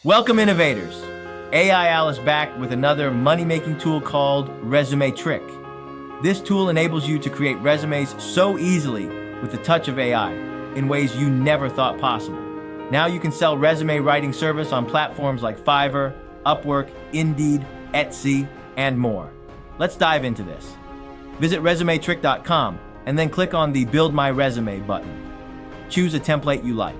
Welcome, innovators. AI Al is back with another money-making tool called Resume Trick. This tool enables you to create resumes so easily with the touch of AI in ways you never thought possible. Now you can sell resume writing service on platforms like Fiverr, Upwork, Indeed, Etsy, and more. Let's dive into this. Visit resumetrick.com and then click on the Build My Resume button. Choose a template you like.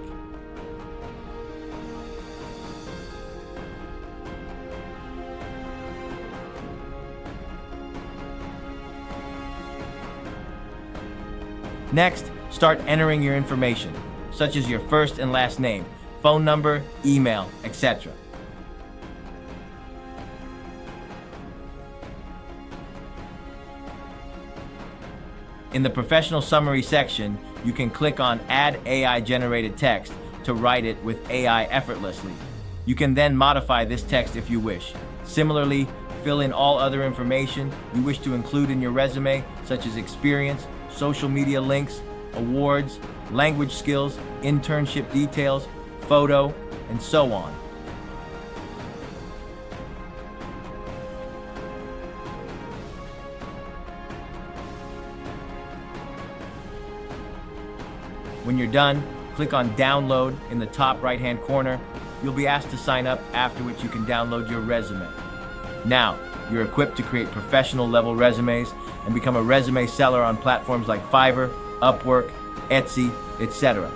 Next, start entering your information, such as your first and last name, phone number, email, etc. In the professional summary section, you can click on Add AI-generated text to write it with AI effortlessly. You can then modify this text if you wish. Similarly, fill in all other information you wish to include in your resume, such as experience, social media links, awards, language skills, internship details, photo, and so on. When you're done, click on Download in the top right-hand corner. You'll be asked to sign up, after which you can download your resume. Now, you're equipped to create professional-level resumes and become a resume seller on platforms like Fiverr, Upwork, Etsy, etc.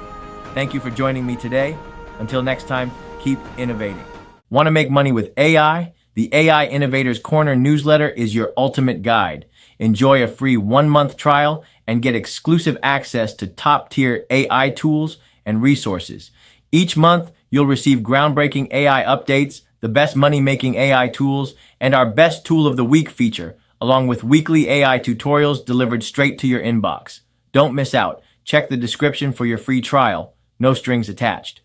Thank you for joining me today. Until next time, keep innovating. Want to make money with AI? The AI Innovators Corner newsletter is your ultimate guide. Enjoy a free 1-month trial and get exclusive access to top-tier AI tools and resources. Each month, you'll receive groundbreaking AI updates, the best money-making AI tools, and our Best Tool of the Week feature, along with weekly AI tutorials delivered straight to your inbox. Don't miss out. Check the description for your free trial. No strings attached.